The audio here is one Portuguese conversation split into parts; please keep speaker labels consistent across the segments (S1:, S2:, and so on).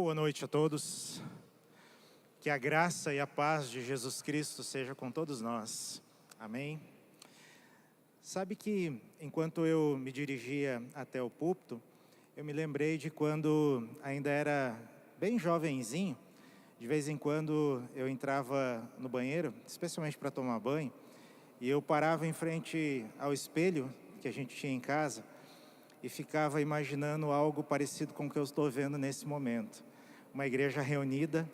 S1: Boa noite a todos. Que a graça e a paz de Jesus Cristo seja com todos nós. Amém. Sabe que enquanto eu me dirigia até o púlpito, eu me lembrei de quando ainda era bem jovenzinho. De vez em quando eu entrava no banheiro, especialmente para tomar banho, e eu parava em frente ao espelho que a gente tinha em casa e ficava imaginando algo parecido com o que eu estou vendo nesse momento. Uma igreja reunida,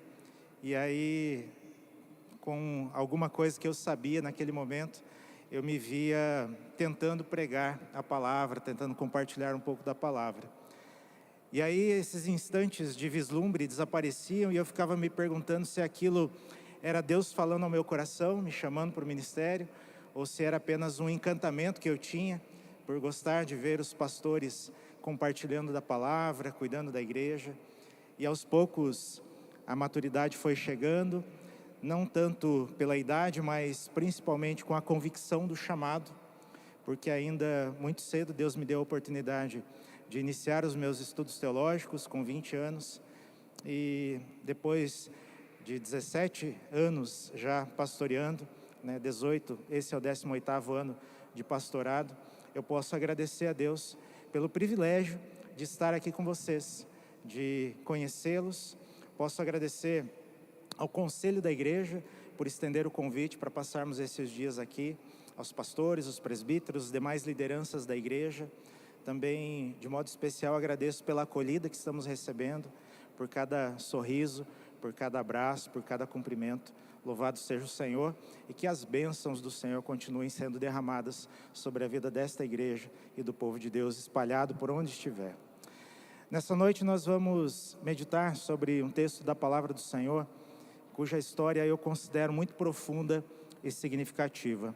S1: e aí, com alguma coisa que eu sabia naquele momento, eu me via tentando pregar a palavra, tentando compartilhar um pouco da palavra. E aí esses instantes de vislumbre desapareciam e eu ficava me perguntando se aquilo era Deus falando ao meu coração, me chamando para o ministério, ou se era apenas um encantamento que eu tinha por gostar de ver os pastores compartilhando da palavra, cuidando da igreja. E aos poucos a maturidade foi chegando, não tanto pela idade, mas principalmente com a convicção do chamado, porque ainda muito cedo Deus me deu a oportunidade de iniciar os meus estudos teológicos com 20 anos, e depois de 17 anos já pastoreando, 18, esse é o 18º ano de pastorado, eu posso agradecer a Deus pelo privilégio de estar aqui com vocês, de conhecê-los. Posso agradecer ao Conselho da Igreja por estender o convite para passarmos esses dias aqui, aos pastores, os presbíteros, as demais lideranças da igreja. Também, de modo especial, agradeço pela acolhida que estamos recebendo, por cada sorriso, por cada abraço, por cada cumprimento. Louvado seja o Senhor, e que as bênçãos do Senhor continuem sendo derramadas sobre a vida desta igreja e do povo de Deus espalhado por onde estiver. Nessa noite nós vamos meditar sobre um texto da palavra do Senhor, cuja história eu considero muito profunda e significativa.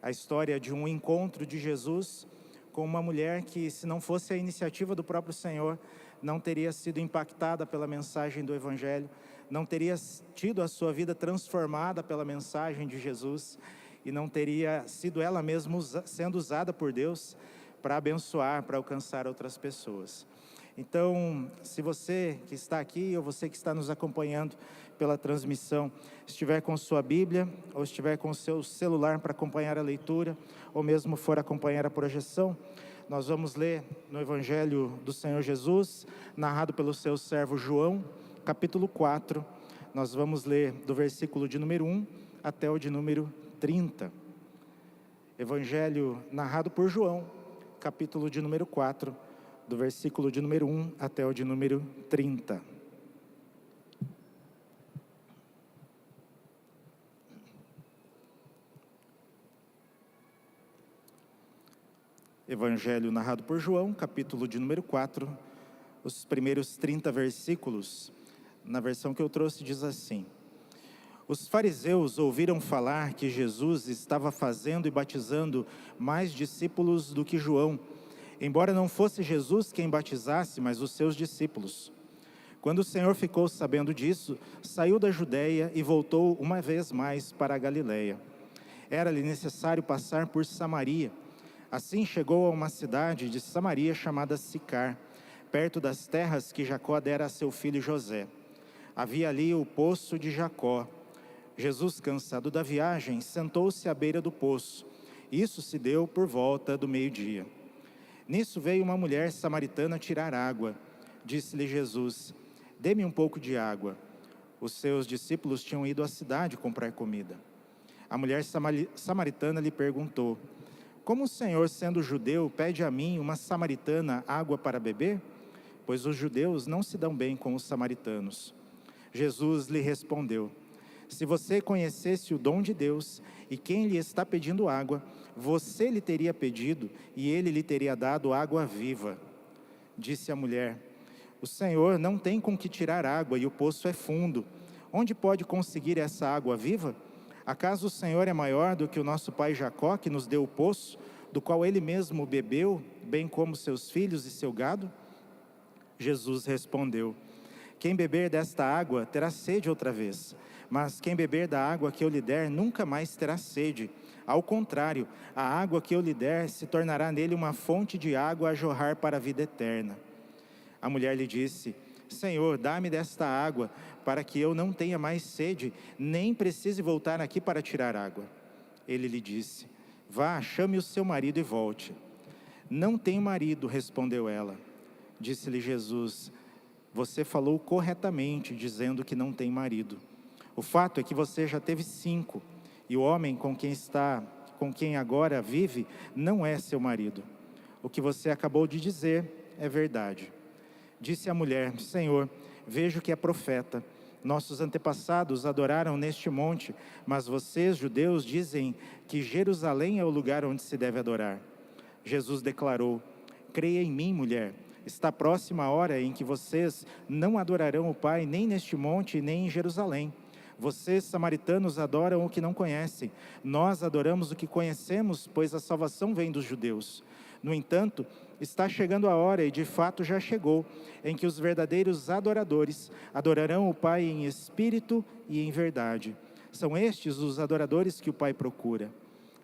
S1: A história de um encontro de Jesus com uma mulher que, se não fosse a iniciativa do próprio Senhor, não teria sido impactada pela mensagem do Evangelho, não teria tido a sua vida transformada pela mensagem de Jesus, e não teria sido ela mesma sendo usada por Deus para abençoar, para alcançar outras pessoas. Então, se você que está aqui ou você que está nos acompanhando pela transmissão, estiver com sua Bíblia ou estiver com o seu celular para acompanhar a leitura, ou mesmo for acompanhar a projeção, nós vamos ler no Evangelho do Senhor Jesus, narrado pelo seu servo João, capítulo 4. Nós vamos ler do versículo de número 1 até o de número 30. Evangelho narrado por João, capítulo de número 4, do versículo de número 1 até o de número 30. Evangelho narrado por João, capítulo de número 4, os primeiros 30 versículos, na versão que eu trouxe, diz assim: Os fariseus ouviram falar que Jesus estava fazendo e batizando mais discípulos do que João, embora não fosse Jesus quem batizasse, mas os seus discípulos. Quando o Senhor ficou sabendo disso, saiu da Judeia e voltou uma vez mais para a Galileia. Era-lhe necessário passar por Samaria. Assim chegou a uma cidade de Samaria chamada Sicar, perto das terras que Jacó dera a seu filho José. Havia ali o poço de Jacó. Jesus, cansado da viagem, sentou-se à beira do poço. Isso se deu por volta do meio-dia. Nisso veio uma mulher samaritana tirar água. Disse-lhe Jesus: Dê-me um pouco de água. Os seus discípulos tinham ido à cidade comprar comida. A mulher samaritana lhe perguntou: Como o Senhor, sendo judeu, pede a mim, uma samaritana, água para beber? Pois os judeus não se dão bem com os samaritanos. Jesus lhe respondeu: Se você conhecesse o dom de Deus e quem lhe está pedindo água, você lhe teria pedido e ele lhe teria dado água viva. Disse a mulher: O Senhor não tem com que tirar água e o poço é fundo. Onde pode conseguir essa água viva? Acaso o Senhor é maior do que o nosso pai Jacó, que nos deu o poço, do qual ele mesmo bebeu, bem como seus filhos e seu gado? Jesus respondeu: Quem beber desta água terá sede outra vez, mas quem beber da água que eu lhe der nunca mais terá sede. Ao contrário, a água que eu lhe der se tornará nele uma fonte de água a jorrar para a vida eterna. A mulher lhe disse: Senhor, dá-me desta água, para que eu não tenha mais sede, nem precise voltar aqui para tirar água. Ele lhe disse: vá, chame o seu marido e volte. Não tenho marido, respondeu ela. Disse-lhe Jesus: você falou corretamente, dizendo que não tem marido. O fato é que você já teve 5, e o homem com quem agora vive, não é seu marido. O que você acabou de dizer é verdade. Disse a mulher: Senhor, vejo que é profeta. Nossos antepassados adoraram neste monte, mas vocês, judeus, dizem que Jerusalém é o lugar onde se deve adorar. Jesus declarou: creia em mim, mulher. Está próxima a hora em que vocês não adorarão o Pai nem neste monte, nem em Jerusalém. Vocês, samaritanos, adoram o que não conhecem. Nós adoramos o que conhecemos, pois a salvação vem dos judeus. No entanto, está chegando a hora, e de fato já chegou, em que os verdadeiros adoradores adorarão o Pai em espírito e em verdade. São estes os adoradores que o Pai procura.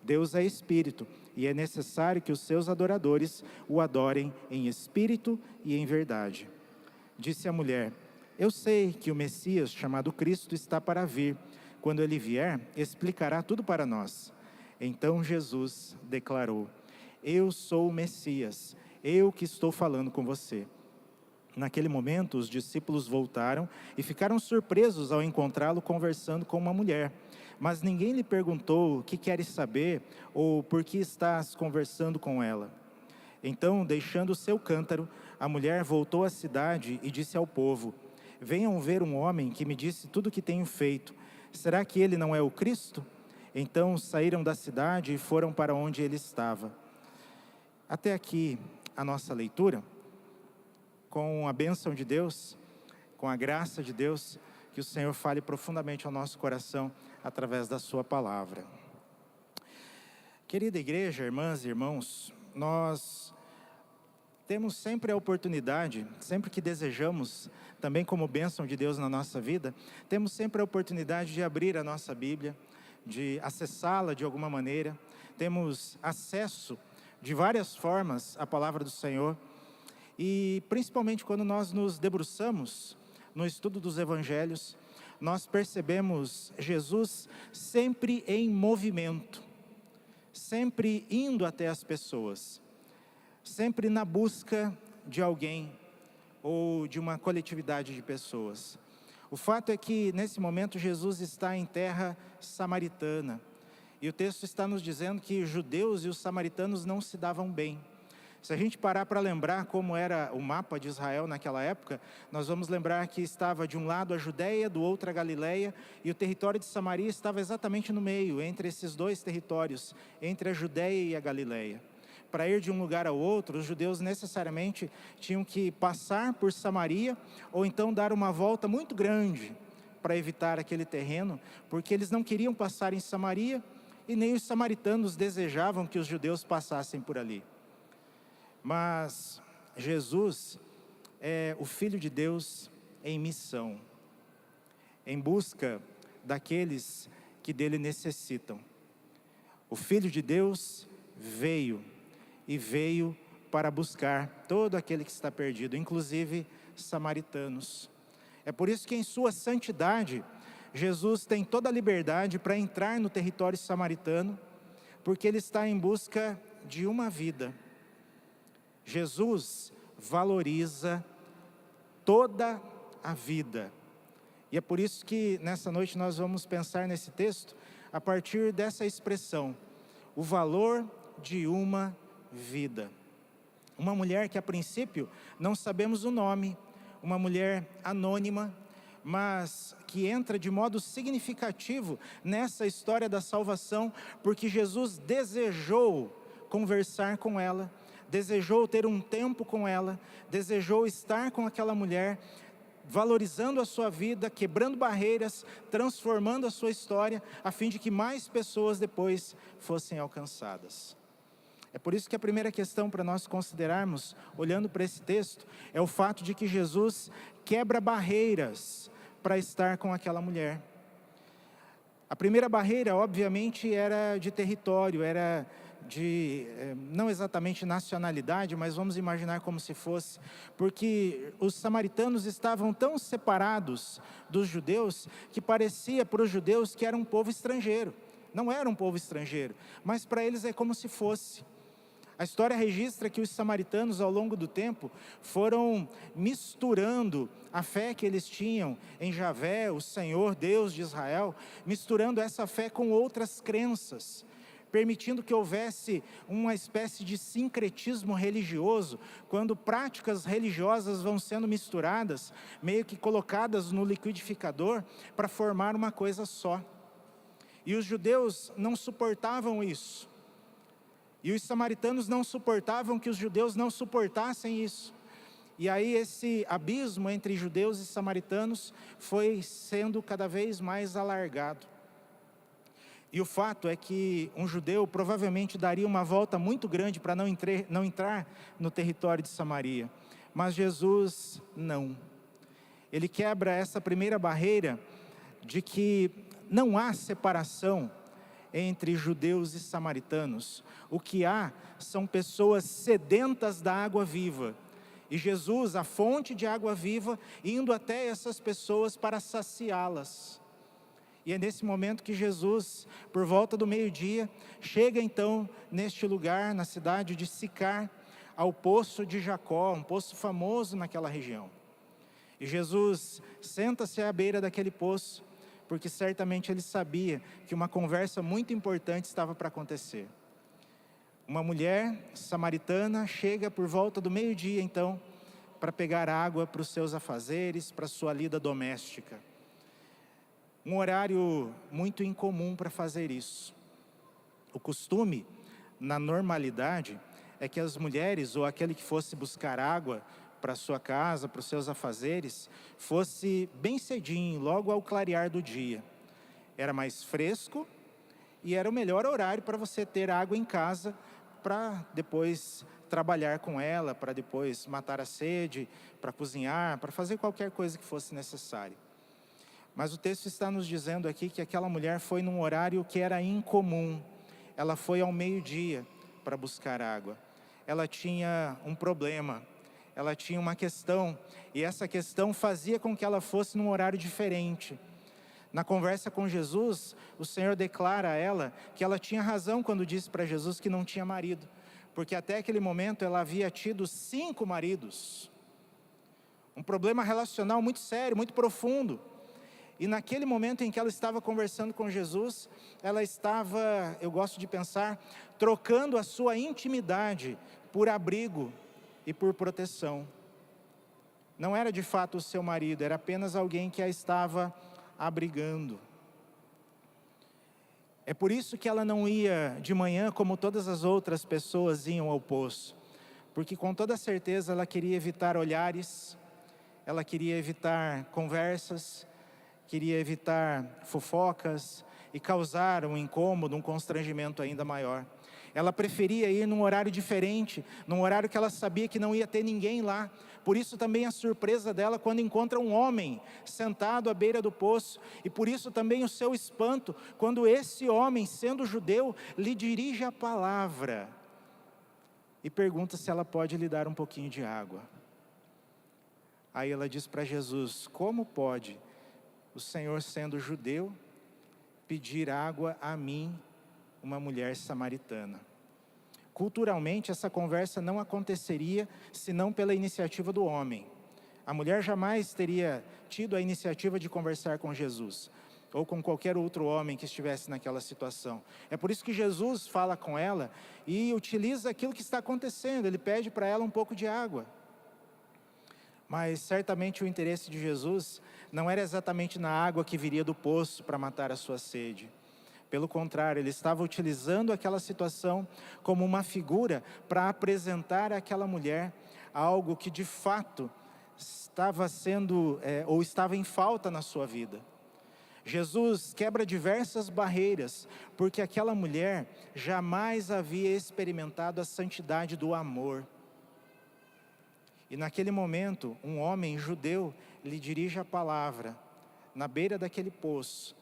S1: Deus é espírito, e é necessário que os seus adoradores o adorem em espírito e em verdade. Disse a mulher: eu sei que o Messias, chamado Cristo, está para vir. Quando ele vier, explicará tudo para nós. Então Jesus declarou: eu sou o Messias, eu que estou falando com você. Naquele momento, os discípulos voltaram e ficaram surpresos ao encontrá-lo conversando com uma mulher. Mas ninguém lhe perguntou: o que queres saber, ou por que estás conversando com ela? Então, deixando o seu cântaro, a mulher voltou à cidade e disse ao povo: venham ver um homem que me disse tudo o que tenho feito. Será que ele não é o Cristo? Então saíram da cidade e foram para onde ele estava. Até aqui a nossa leitura. Com a bênção de Deus, com a graça de Deus, que o Senhor fale profundamente ao nosso coração através da sua palavra. Querida igreja, irmãs e irmãos, nós temos sempre a oportunidade, sempre que desejamos, também como bênção de Deus na nossa vida, temos sempre a oportunidade de abrir a nossa Bíblia, de acessá-la de alguma maneira. Temos acesso de várias formas à palavra do Senhor. E principalmente quando nós nos debruçamos no estudo dos evangelhos, nós percebemos Jesus sempre em movimento, sempre indo até as pessoas, sempre na busca de alguém ou de uma coletividade de pessoas. O fato é que nesse momento Jesus está em terra samaritana, e o texto está nos dizendo que os judeus e os samaritanos não se davam bem. Se a gente parar para lembrar como era o mapa de Israel naquela época, nós vamos lembrar que estava de um lado a Judéia, do outro a Galileia, e o território de Samaria estava exatamente no meio, entre esses dois territórios, entre a Judéia e a Galileia. Para ir de um lugar ao outro, os judeus necessariamente tinham que passar por Samaria, ou então dar uma volta muito grande para evitar aquele terreno, porque eles não queriam passar em Samaria, e nem os samaritanos desejavam que os judeus passassem por ali. Mas Jesus é o Filho de Deus em missão, em busca daqueles que dele necessitam. O Filho de Deus veio para buscar todo aquele que está perdido, inclusive samaritanos. É por isso que em sua santidade, Jesus tem toda a liberdade para entrar no território samaritano, porque ele está em busca de uma vida. Jesus valoriza toda a vida. E é por isso que nessa noite nós vamos pensar nesse texto a partir dessa expressão: o valor de uma vida. Uma mulher que a princípio não sabemos o nome, uma mulher anônima, mas que entra de modo significativo nessa história da salvação, porque Jesus desejou conversar com ela, desejou ter um tempo com ela, desejou estar com aquela mulher, valorizando a sua vida, quebrando barreiras, transformando a sua história, a fim de que mais pessoas depois fossem alcançadas. É por isso que a primeira questão para nós considerarmos, olhando para esse texto, é o fato de que Jesus quebra barreiras para estar com aquela mulher. A primeira barreira, obviamente, era de território, era não exatamente nacionalidade, mas vamos imaginar como se fosse, porque os samaritanos estavam tão separados dos judeus, que parecia para os judeus que era um povo estrangeiro. Não era um povo estrangeiro, mas para eles é como se fosse. A história registra que os samaritanos, ao longo do tempo, foram misturando a fé que eles tinham em Javé, o Senhor, Deus de Israel, misturando essa fé com outras crenças, permitindo que houvesse uma espécie de sincretismo religioso, quando práticas religiosas vão sendo misturadas, meio que colocadas no liquidificador, para formar uma coisa só. E os judeus não suportavam isso. E os samaritanos não suportavam que os judeus não suportassem isso. E aí esse abismo entre judeus e samaritanos foi sendo cada vez mais alargado. E o fato é que um judeu provavelmente daria uma volta muito grande para não entrar no território de Samaria. Mas Jesus não. Ele quebra essa primeira barreira de que não há separação entre judeus e samaritanos. O que há são pessoas sedentas da água viva. E Jesus, a fonte de água viva, indo até essas pessoas para saciá-las. E é nesse momento que Jesus, por volta do meio-dia, chega então neste lugar, na cidade de Sicar, ao poço de Jacó, um poço famoso naquela região. E Jesus senta-se à beira daquele poço, porque certamente ele sabia que uma conversa muito importante estava para acontecer. Uma mulher samaritana chega por volta do meio-dia, então, para pegar água para os seus afazeres, para a sua lida doméstica. Um horário muito incomum para fazer isso. O costume, na normalidade, é que as mulheres, ou aquele que fosse buscar água para a sua casa, para os seus afazeres, fosse bem cedinho, logo ao clarear do dia. Era mais fresco e era o melhor horário para você ter água em casa, para depois trabalhar com ela, para depois matar a sede, para cozinhar, para fazer qualquer coisa que fosse necessário. Mas o texto está nos dizendo aqui que aquela mulher foi num horário que era incomum. Ela foi ao meio-dia para buscar água. Ela tinha um problema. Ela tinha uma questão, e essa questão fazia com que ela fosse num horário diferente. Na conversa com Jesus, o Senhor declara a ela que ela tinha razão quando disse para Jesus que não tinha marido, porque até aquele momento ela havia tido 5 maridos. Um problema relacional muito sério, muito profundo. E naquele momento em que ela estava conversando com Jesus, ela estava, eu gosto de pensar, trocando a sua intimidade por abrigo e por proteção. Não era de fato o seu marido, era apenas alguém que a estava abrigando. É por isso que ela não ia de manhã como todas as outras pessoas iam ao poço, porque com toda certeza ela queria evitar olhares, ela queria evitar conversas, queria evitar fofocas e causar um incômodo, um constrangimento ainda maior. Ela preferia ir num horário diferente, num horário que ela sabia que não ia ter ninguém lá. Por isso também a surpresa dela quando encontra um homem sentado à beira do poço. E por isso também o seu espanto quando esse homem, sendo judeu, lhe dirige a palavra e pergunta se ela pode lhe dar um pouquinho de água. Aí ela diz para Jesus: como pode o Senhor, sendo judeu, pedir água a mim, uma mulher samaritana? Culturalmente, essa conversa não aconteceria senão pela iniciativa do homem. A mulher jamais teria tido a iniciativa de conversar com Jesus, ou com qualquer outro homem que estivesse naquela situação. É por isso que Jesus fala com ela e utiliza aquilo que está acontecendo. Ele pede para ela um pouco de água. Mas certamente o interesse de Jesus não era exatamente na água que viria do poço para matar a sua sede. Pelo contrário, ele estava utilizando aquela situação como uma figura para apresentar àquela mulher algo que de fato estava sendo, ou estava em falta na sua vida. Jesus quebra diversas barreiras, porque aquela mulher jamais havia experimentado a santidade do amor. E naquele momento, um homem judeu lhe dirige a palavra, na beira daquele poço,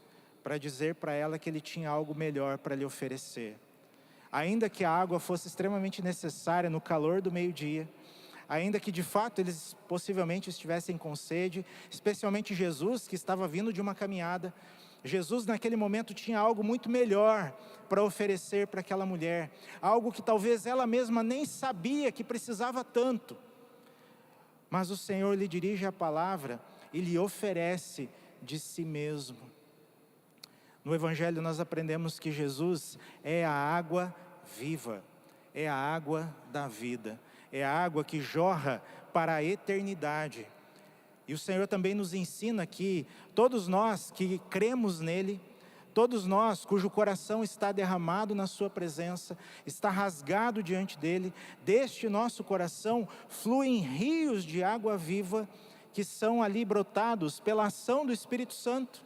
S1: para dizer para ela que ele tinha algo melhor para lhe oferecer. ainda que a água fosse extremamente necessária no calor do meio-dia, ainda que de fato eles possivelmente estivessem com sede, especialmente Jesus, que estava vindo de uma caminhada. Jesus naquele momento tinha algo muito melhor para oferecer para aquela mulher, algo que talvez ela mesma nem sabia que precisava tanto. Mas o Senhor lhe dirige a palavra e lhe oferece de si mesmo. No Evangelho nós aprendemos que Jesus é a água viva, é a água da vida, é a água que jorra para a eternidade. E o Senhor também nos ensina que todos nós que cremos nele, todos nós cujo coração está derramado na sua presença, está rasgado diante dele, deste nosso coração fluem rios de água viva que são ali brotados pela ação do Espírito Santo.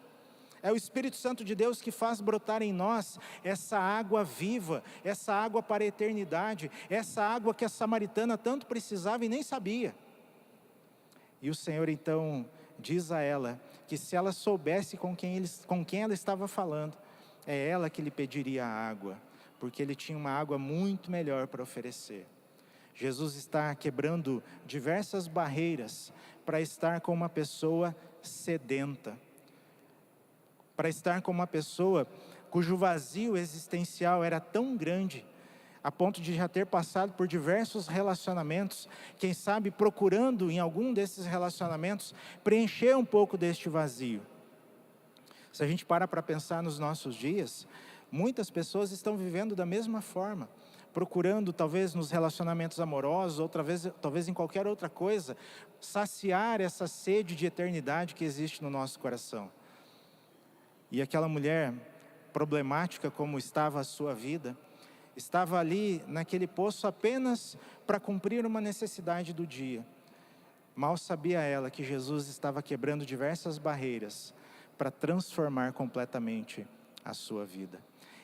S1: É o Espírito Santo de Deus que faz brotar em nós essa água viva, essa água para a eternidade, essa água que a samaritana tanto precisava e nem sabia. E o Senhor então diz a ela que se ela soubesse com quem ela estava falando, é ela que lhe pediria a água, porque ele tinha uma água muito melhor para oferecer. Jesus está quebrando diversas barreiras para estar com uma pessoa sedenta, para estar com uma pessoa cujo vazio existencial era tão grande, a ponto de já ter passado por diversos relacionamentos, quem sabe procurando em algum desses relacionamentos preencher um pouco deste vazio. Se a gente para pensar nos nossos dias, muitas pessoas estão vivendo da mesma forma, procurando talvez nos relacionamentos amorosos, ou talvez em qualquer outra coisa, saciar essa sede de eternidade que existe no nosso coração. E aquela mulher, problemática como estava a sua vida, estava ali naquele poço apenas para cumprir uma necessidade do dia. Mal sabia ela que Jesus estava quebrando diversas barreiras para transformar completamente a sua vida.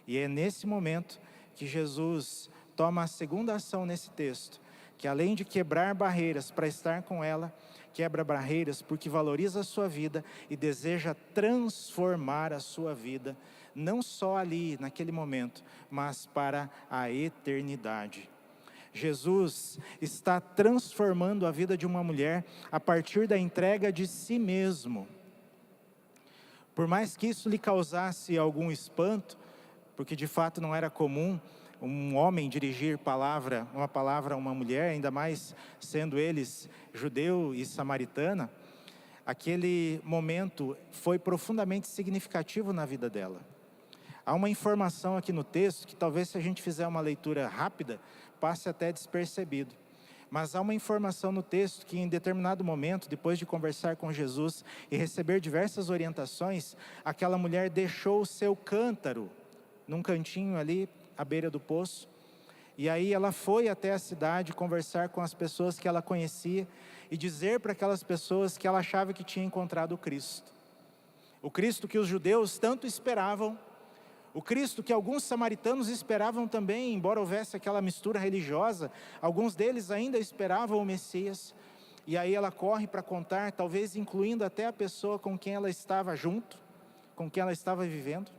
S1: E é nesse momento que Jesus toma a segunda ação nesse texto, que além de quebrar barreiras para estar com ela, quebra barreiras porque valoriza a sua vida e deseja transformar a sua vida, não só ali, naquele momento, mas para a eternidade. Jesus está transformando a vida de uma mulher a partir da entrega de si mesmo. Por mais que isso lhe causasse algum espanto, porque de fato não era comum um homem dirigir uma palavra a uma mulher, ainda mais sendo eles judeu e samaritana, aquele momento foi profundamente significativo na vida dela. Há uma informação aqui no texto que talvez se a gente fizer uma leitura rápida, passe até despercebido. Mas há uma informação no texto que em determinado momento, depois de conversar com Jesus e receber diversas orientações, aquela mulher deixou o seu cântaro num cantinho ali à beira do poço. E aí ela foi até a cidade conversar com as pessoas que ela conhecia e dizer para aquelas pessoas que ela achava que tinha encontrado o Cristo. O Cristo que os judeus tanto esperavam, o Cristo que alguns samaritanos esperavam também, embora houvesse aquela mistura religiosa, alguns deles ainda esperavam o Messias. E aí ela corre para contar, talvez incluindo até a pessoa com quem ela estava junto, com quem ela estava vivendo.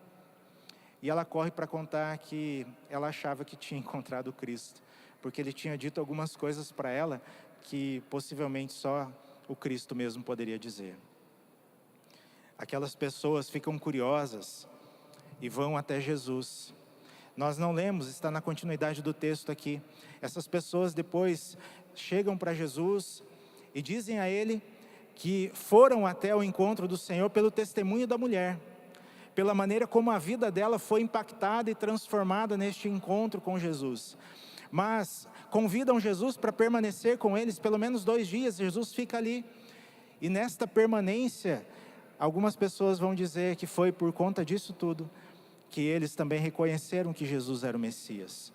S1: E ela corre para contar que ela achava que tinha encontrado o Cristo, porque ele tinha dito algumas coisas para ela que possivelmente só o Cristo mesmo poderia dizer. Aquelas pessoas ficam curiosas e vão até Jesus. Nós não lemos, está na continuidade do texto aqui. Essas pessoas depois chegam para Jesus e dizem a ele que foram até o encontro do Senhor pelo testemunho da mulher, pela maneira como a vida dela foi impactada e transformada neste encontro com Jesus. Mas convidam Jesus para permanecer com eles pelo menos 2 dias. Jesus fica ali. E nesta permanência, algumas pessoas vão dizer que foi por conta disso tudo que eles também reconheceram que Jesus era o Messias.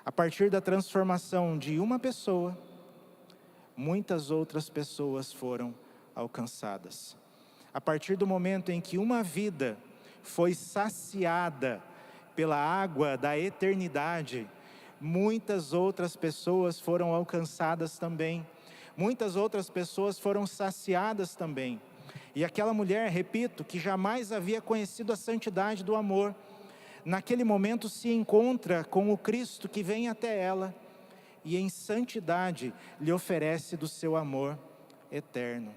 S1: A partir da transformação de uma pessoa, muitas outras pessoas foram alcançadas. A partir do momento em que uma vida foi saciada pela água da eternidade, muitas outras pessoas foram alcançadas também. Muitas outras pessoas foram saciadas também. E aquela mulher, repito, que jamais havia conhecido a santidade do amor, naquele momento se encontra com o Cristo que vem até ela e em santidade lhe oferece do seu amor eterno.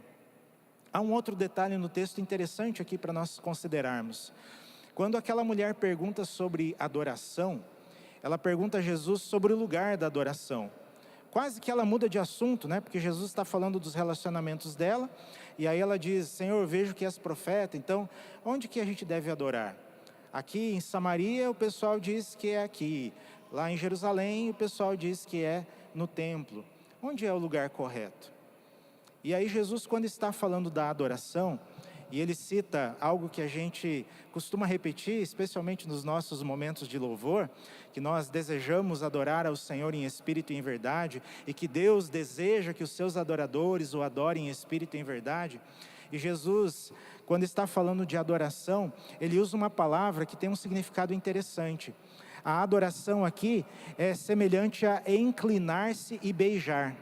S1: Há um outro detalhe no texto interessante aqui para nós considerarmos. Quando aquela mulher pergunta sobre adoração, ela pergunta a Jesus sobre o lugar da adoração. Quase que ela muda de assunto, né? Porque Jesus está falando dos relacionamentos dela, e aí ela diz: Senhor, vejo que és profeta, então onde que a gente deve adorar? Aqui em Samaria o pessoal diz que é aqui, lá em Jerusalém o pessoal diz que é no templo. Onde é o lugar correto? E aí Jesus, quando está falando da adoração, e ele cita algo que a gente costuma repetir, especialmente nos nossos momentos de louvor, que nós desejamos adorar ao Senhor em espírito e em verdade, e que Deus deseja que os seus adoradores o adorem em espírito e em verdade. E Jesus, quando está falando de adoração, ele usa uma palavra que tem um significado interessante. A adoração aqui é semelhante a inclinar-se e beijar.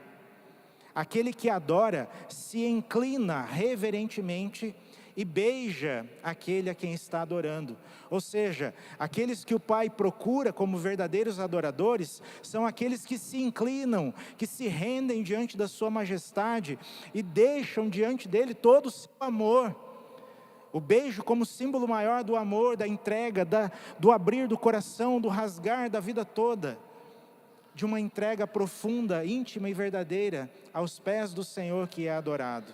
S1: Aquele que adora se inclina reverentemente e beija aquele a quem está adorando. Ou seja, aqueles que o Pai procura como verdadeiros adoradores, são aqueles que se inclinam, que se rendem diante da sua majestade e deixam diante dele todo o seu amor. O beijo como símbolo maior do amor, da entrega, do abrir do coração, do rasgar da vida toda, de uma entrega profunda, íntima e verdadeira aos pés do Senhor que é adorado.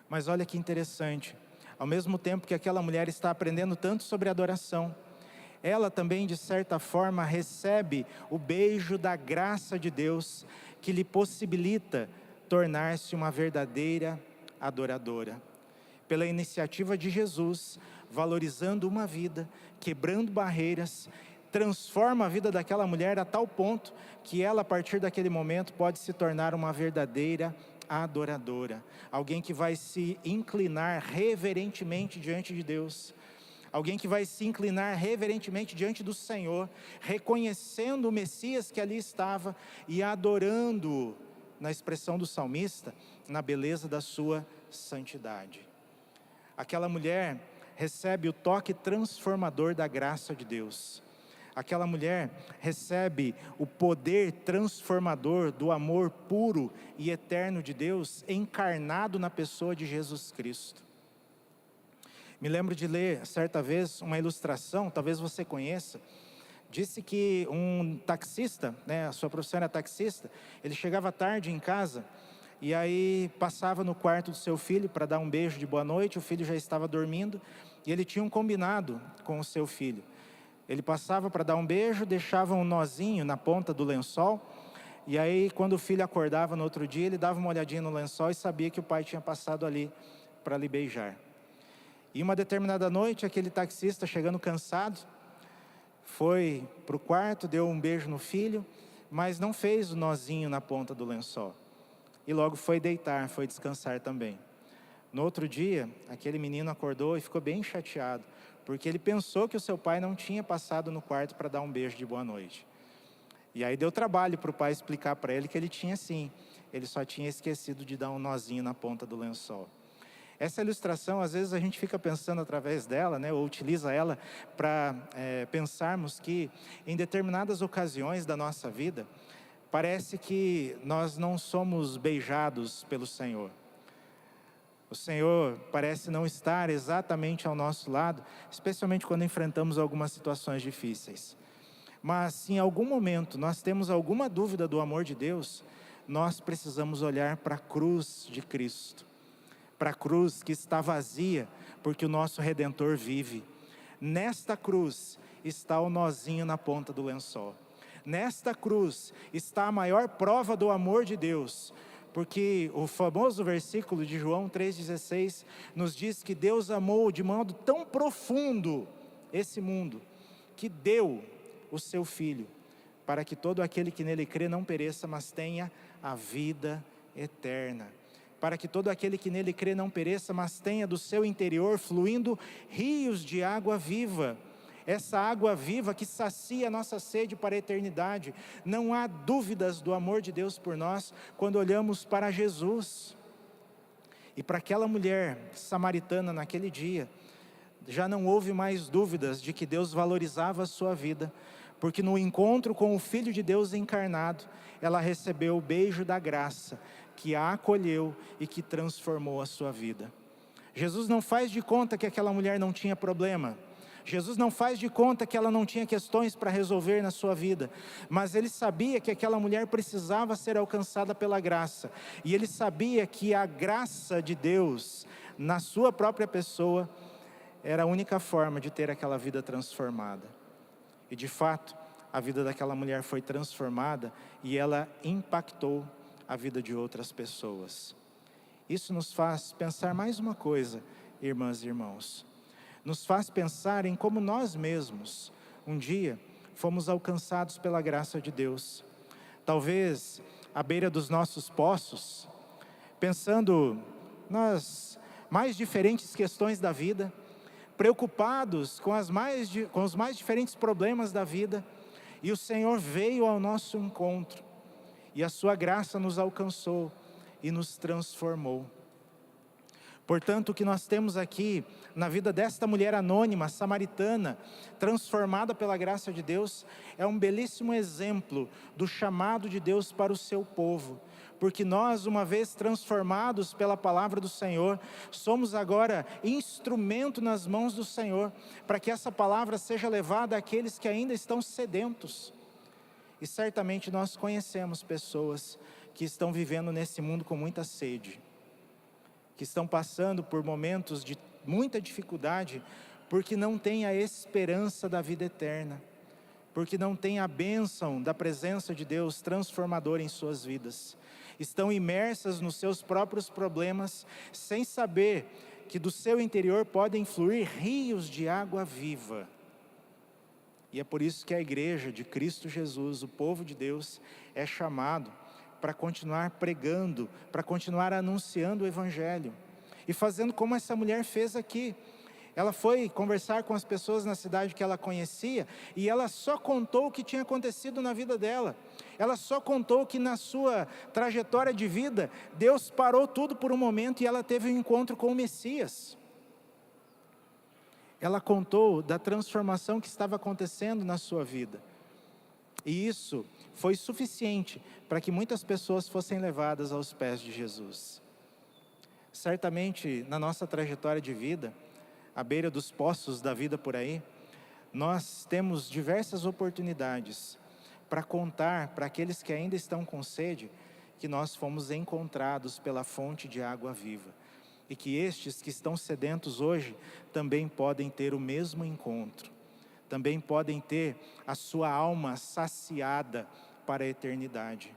S1: Mas olha que interessante, ao mesmo tempo que aquela mulher está aprendendo tanto sobre adoração, ela também de certa forma recebe o beijo da graça de Deus, que lhe possibilita tornar-se uma verdadeira adoradora. Pela iniciativa de Jesus, valorizando uma vida, quebrando barreiras, transforma a vida daquela mulher a tal ponto que ela, a partir daquele momento, pode se tornar uma verdadeira adoradora, alguém que vai se inclinar reverentemente diante de Deus, alguém que vai se inclinar reverentemente diante do Senhor, reconhecendo o Messias que ali estava e adorando-o, na expressão do salmista, na beleza da sua santidade. Aquela mulher recebe o toque transformador da graça de Deus. Aquela mulher recebe o poder transformador do amor puro e eterno de Deus, encarnado na pessoa de Jesus Cristo. Me lembro de ler, certa vez, uma ilustração, talvez você conheça. Disse que um taxista, a sua profissão era taxista, ele chegava tarde em casa, e aí passava no quarto do seu filho para dar um beijo de boa noite. O filho já estava dormindo, e ele tinha um combinado com o seu filho. Ele passava para dar um beijo, deixava um nozinho na ponta do lençol, e aí quando o filho acordava no outro dia, ele dava uma olhadinha no lençol e sabia que o pai tinha passado ali para lhe beijar. E uma determinada noite, aquele taxista, chegando cansado, foi para o quarto, deu um beijo no filho, mas não fez o nozinho na ponta do lençol. E logo foi deitar, foi descansar também. No outro dia, aquele menino acordou e ficou bem chateado, porque ele pensou que o seu pai não tinha passado no quarto para dar um beijo de boa noite. E aí deu trabalho para o pai explicar para ele que ele tinha sim, ele só tinha esquecido de dar um nozinho na ponta do lençol. Essa ilustração, às vezes a gente fica pensando através dela, ou utiliza ela para pensarmos que em determinadas ocasiões da nossa vida, parece que nós não somos beijados pelo Senhor. O Senhor parece não estar exatamente ao nosso lado, especialmente quando enfrentamos algumas situações difíceis. Mas se em algum momento nós temos alguma dúvida do amor de Deus, nós precisamos olhar para a cruz de Cristo. Para a cruz que está vazia, porque o nosso Redentor vive. Nesta cruz está o nozinho na ponta do lençol. Nesta cruz está a maior prova do amor de Deus, porque o famoso versículo de João 3,16 nos diz que Deus amou de modo tão profundo esse mundo, que deu o seu Filho, para que todo aquele que nele crê não pereça, mas tenha a vida eterna. Para que todo aquele que nele crê não pereça, mas tenha do seu interior fluindo rios de água viva. Essa água viva que sacia a nossa sede para a eternidade. Não há dúvidas do amor de Deus por nós quando olhamos para Jesus. E para aquela mulher samaritana naquele dia, já não houve mais dúvidas de que Deus valorizava a sua vida, porque no encontro com o Filho de Deus encarnado, ela recebeu o beijo da graça, que a acolheu e que transformou a sua vida. Jesus não faz de conta que aquela mulher não tinha problema. Jesus não faz de conta que ela não tinha questões para resolver na sua vida, mas ele sabia que aquela mulher precisava ser alcançada pela graça, e ele sabia que a graça de Deus, na sua própria pessoa, era a única forma de ter aquela vida transformada. E de fato, a vida daquela mulher foi transformada e ela impactou a vida de outras pessoas. Isso nos faz pensar mais uma coisa, irmãs e irmãos. Nos faz pensar em como nós mesmos, um dia, fomos alcançados pela graça de Deus. Talvez à beira dos nossos poços, pensando nas mais diferentes questões da vida, preocupados com os mais diferentes problemas da vida, e o Senhor veio ao nosso encontro, e a sua graça nos alcançou e nos transformou. Portanto, o que nós temos aqui na vida desta mulher anônima, samaritana, transformada pela graça de Deus, é um belíssimo exemplo do chamado de Deus para o seu povo. Porque nós, uma vez transformados pela palavra do Senhor, somos agora instrumento nas mãos do Senhor, para que essa palavra seja levada àqueles que ainda estão sedentos. E certamente nós conhecemos pessoas que estão vivendo nesse mundo com muita sede, que estão passando por momentos de muita dificuldade, porque não têm a esperança da vida eterna, porque não têm a bênção da presença de Deus transformadora em suas vidas. Estão imersas nos seus próprios problemas, sem saber que do seu interior podem fluir rios de água viva. E é por isso que a igreja de Cristo Jesus, o povo de Deus, é chamado para continuar pregando, para continuar anunciando o Evangelho. E fazendo como essa mulher fez aqui. Ela foi conversar com as pessoas na cidade que ela conhecia, e ela só contou o que tinha acontecido na vida dela. Ela só contou que na sua trajetória de vida, Deus parou tudo por um momento e ela teve um encontro com o Messias. Ela contou da transformação que estava acontecendo na sua vida. E isso foi suficiente para que muitas pessoas fossem levadas aos pés de Jesus. Certamente, na nossa trajetória de vida, à beira dos poços da vida por aí, nós temos diversas oportunidades para contar para aqueles que ainda estão com sede, que nós fomos encontrados pela fonte de água viva. E que estes que estão sedentos hoje também podem ter o mesmo encontro. Também podem ter a sua alma saciada para a eternidade.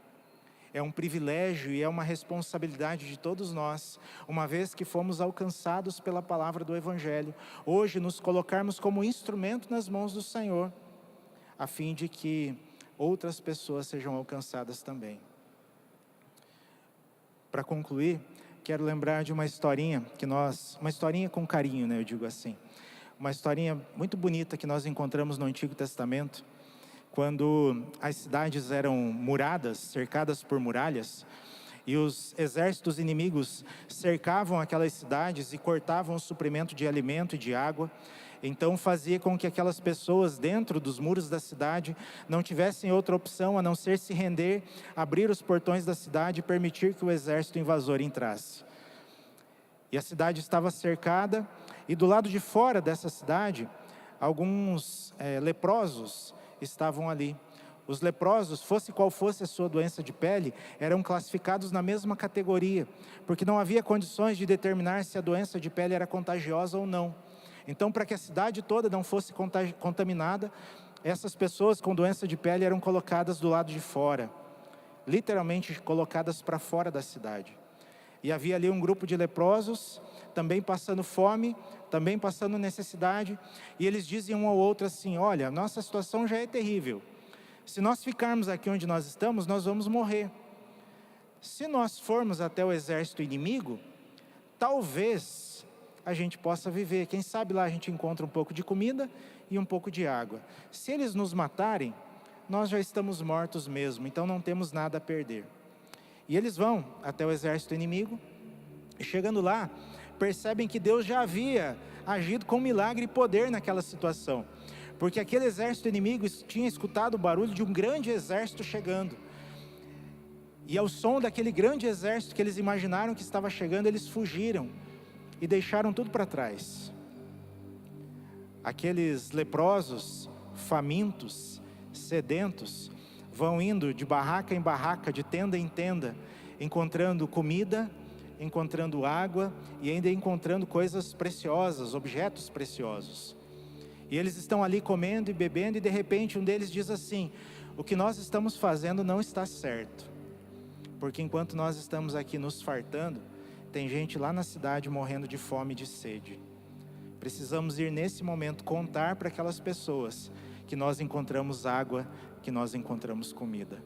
S1: É um privilégio e é uma responsabilidade de todos nós, uma vez que fomos alcançados pela palavra do Evangelho, hoje nos colocarmos como instrumento nas mãos do Senhor, a fim de que outras pessoas sejam alcançadas também. Para concluir, quero lembrar de uma historinha uma historinha com carinho, eu digo assim, uma historinha muito bonita que nós encontramos no Antigo Testamento, quando as cidades eram muradas, cercadas por muralhas, e os exércitos inimigos cercavam aquelas cidades e cortavam o suprimento de alimento e de água. Então fazia com que aquelas pessoas dentro dos muros da cidade não tivessem outra opção a não ser se render, abrir os portões da cidade e permitir que o exército invasor entrasse. E a cidade estava cercada, e do lado de fora dessa cidade, alguns leprosos estavam ali. Os leprosos, fosse qual fosse a sua doença de pele, eram classificados na mesma categoria, porque não havia condições de determinar se a doença de pele era contagiosa ou não. Então, para que a cidade toda não fosse contaminada, essas pessoas com doença de pele eram colocadas do lado de fora, literalmente colocadas para fora da cidade. E havia ali um grupo de leprosos, também passando fome, também passando necessidade, e eles diziam um ao outro assim: olha, nossa situação já é terrível. Se nós ficarmos aqui onde nós estamos, nós vamos morrer. Se nós formos até o exército inimigo, talvez a gente possa viver. Quem sabe lá a gente encontra um pouco de comida e um pouco de água. Se eles nos matarem, nós já estamos mortos mesmo, então não temos nada a perder. E eles vão até o exército inimigo, e chegando lá, percebem que Deus já havia agido com milagre e poder naquela situação, porque aquele exército inimigo tinha escutado o barulho de um grande exército chegando, e ao som daquele grande exército que eles imaginaram que estava chegando, eles fugiram e deixaram tudo para trás. Aqueles leprosos, famintos, sedentos, vão indo de barraca em barraca, de tenda em tenda, encontrando comida, encontrando água e ainda encontrando coisas preciosas, objetos preciosos. E eles estão ali comendo e bebendo, e de repente um deles diz assim: o que nós estamos fazendo não está certo, porque enquanto nós estamos aqui nos fartando, tem gente lá na cidade morrendo de fome e de sede. Precisamos ir nesse momento contar para aquelas pessoas que nós encontramos água, que nós encontramos comida.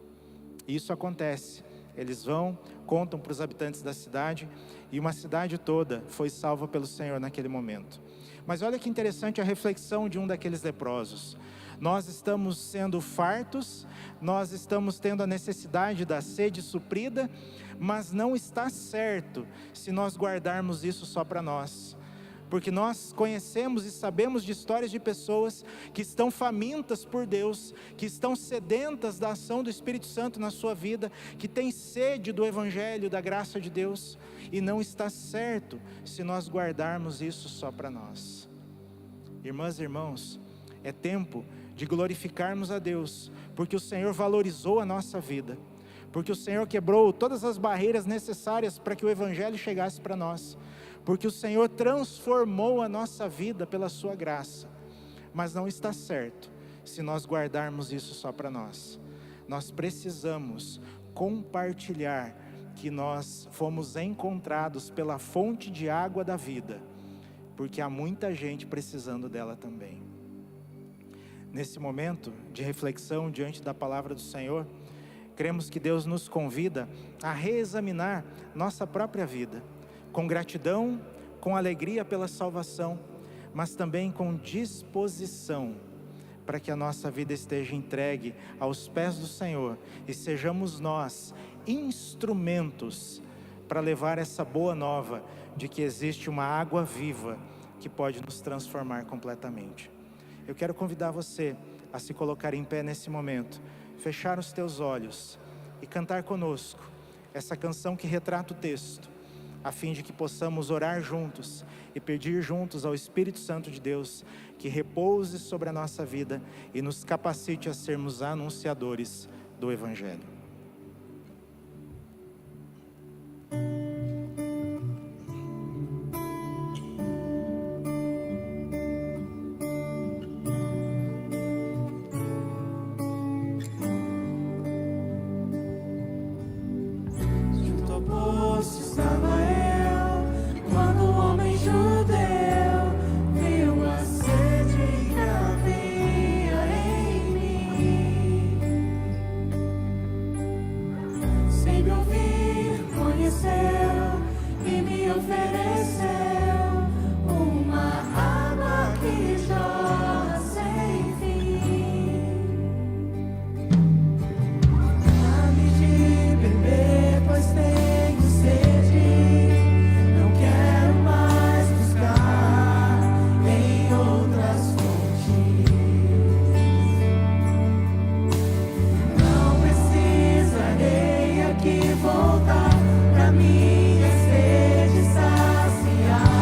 S1: Isso acontece. Eles vão, contam para os habitantes da cidade, e uma cidade toda foi salva pelo Senhor naquele momento. Mas olha que interessante a reflexão de um daqueles leprosos. Nós estamos sendo fartos, nós estamos tendo a necessidade da sede suprida, mas não está certo se nós guardarmos isso só para nós. Porque nós conhecemos e sabemos de histórias de pessoas que estão famintas por Deus, que estão sedentas da ação do Espírito Santo na sua vida, que têm sede do Evangelho, da graça de Deus, e não está certo se nós guardarmos isso só para nós. Irmãs e irmãos, é tempo de glorificarmos a Deus, porque o Senhor valorizou a nossa vida, porque o Senhor quebrou todas as barreiras necessárias para que o Evangelho chegasse para nós, porque o Senhor transformou a nossa vida pela sua graça. Mas não está certo se nós guardarmos isso só para nós. Nós precisamos compartilhar que nós fomos encontrados pela fonte de água da vida, porque há muita gente precisando dela também. Nesse momento de reflexão diante da palavra do Senhor, cremos que Deus nos convida a reexaminar nossa própria vida, com gratidão, com alegria pela salvação, mas também com disposição, para que a nossa vida esteja entregue aos pés do Senhor, e sejamos nós instrumentos para levar essa boa nova, de que existe uma água viva, que pode nos transformar completamente. Eu quero convidar você a se colocar em pé nesse momento, fechar os teus olhos, e cantar conosco essa canção que retrata o texto, a fim de que possamos orar juntos e pedir juntos ao Espírito Santo de Deus que repouse sobre a nossa vida e nos capacite a sermos anunciadores do Evangelho.
S2: Voltar pra minha sede saciar.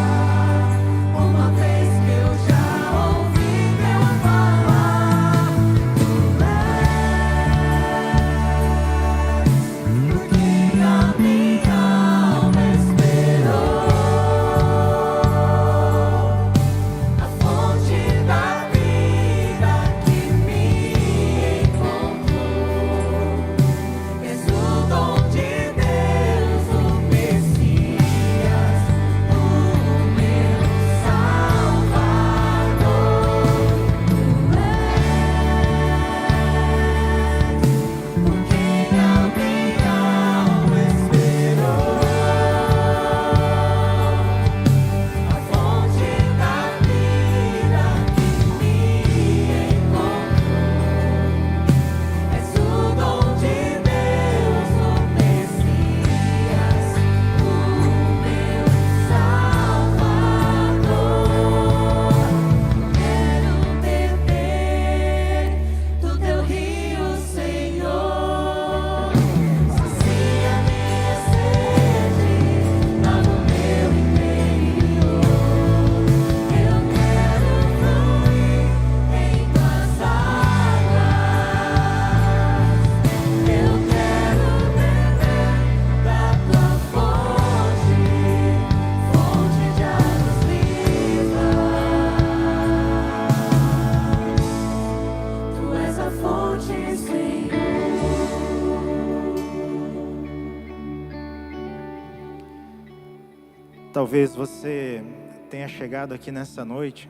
S1: Talvez você tenha chegado aqui nessa noite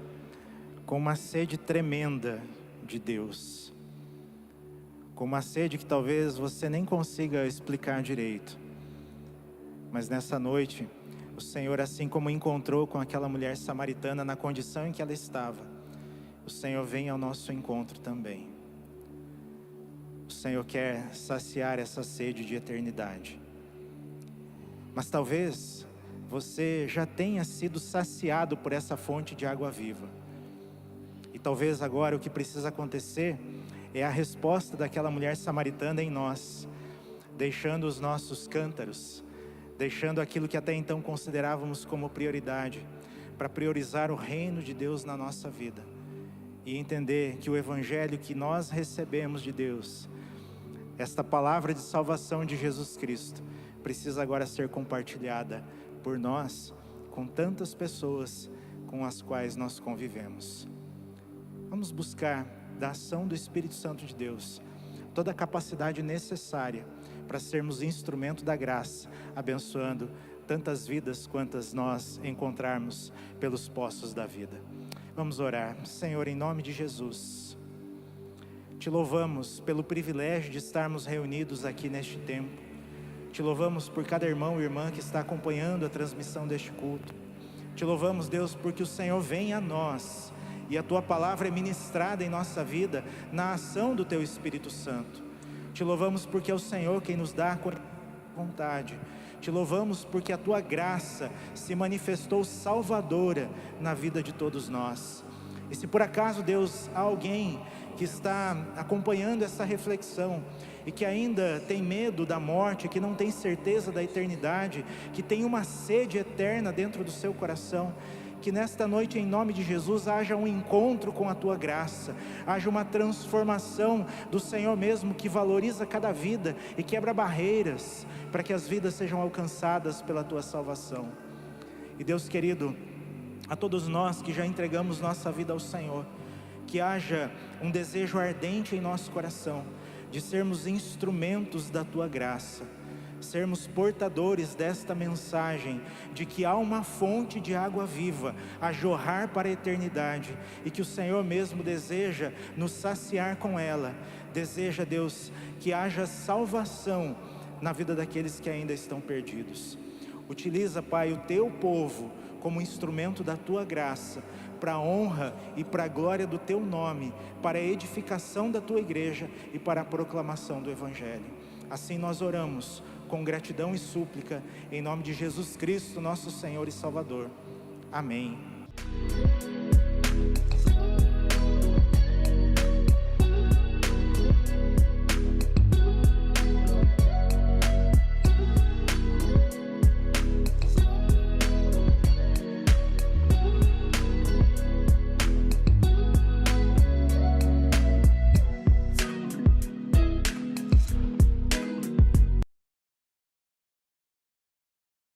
S1: com uma sede tremenda de Deus, com uma sede que talvez você nem consiga explicar direito. Mas nessa noite, o Senhor, assim como encontrou com aquela mulher samaritana na condição em que ela estava, o Senhor vem ao nosso encontro também. O Senhor quer saciar essa sede de eternidade. Mas talvez você já tenha sido saciado por essa fonte de água viva. E talvez agora o que precisa acontecer é a resposta daquela mulher samaritana em nós, deixando os nossos cântaros, deixando aquilo que até então considerávamos como prioridade, para priorizar o reino de Deus na nossa vida. E entender que o evangelho que nós recebemos de Deus, esta palavra de salvação de Jesus Cristo, precisa agora ser compartilhada por nós, com tantas pessoas com as quais nós convivemos. Vamos buscar da ação do Espírito Santo de Deus toda a capacidade necessária para sermos instrumento da graça, abençoando tantas vidas quantas nós encontrarmos pelos poços da vida. Vamos orar. Senhor, em nome de Jesus, te louvamos pelo privilégio de estarmos reunidos aqui neste tempo. Te louvamos por cada irmão e irmã que está acompanhando a transmissão deste culto. Te louvamos, Deus, porque o Senhor vem a nós e a Tua palavra é ministrada em nossa vida na ação do Teu Espírito Santo. Te louvamos porque é o Senhor quem nos dá a vontade. Te louvamos porque a Tua graça se manifestou salvadora na vida de todos nós. E se por acaso, Deus, há alguém que está acompanhando essa reflexão e que ainda tem medo da morte, que não tem certeza da eternidade, que tem uma sede eterna dentro do seu coração, que nesta noite, em nome de Jesus, haja um encontro com a Tua graça, haja uma transformação do Senhor mesmo, que valoriza cada vida e quebra barreiras, para que as vidas sejam alcançadas pela Tua salvação. E Deus querido, a todos nós que já entregamos nossa vida ao Senhor, que haja um desejo ardente em nosso coração, de sermos instrumentos da Tua graça, sermos portadores desta mensagem, de que há uma fonte de água viva a jorrar para a eternidade, e que o Senhor mesmo deseja nos saciar com ela. Deseja, Deus, que haja salvação na vida daqueles que ainda estão perdidos. Utiliza, Pai, o Teu povo como instrumento da Tua graça, para a honra e para a glória do Teu nome, para a edificação da Tua igreja e para a proclamação do Evangelho. Assim nós oramos, com gratidão e súplica, em nome de Jesus Cristo, nosso Senhor e Salvador. Amém.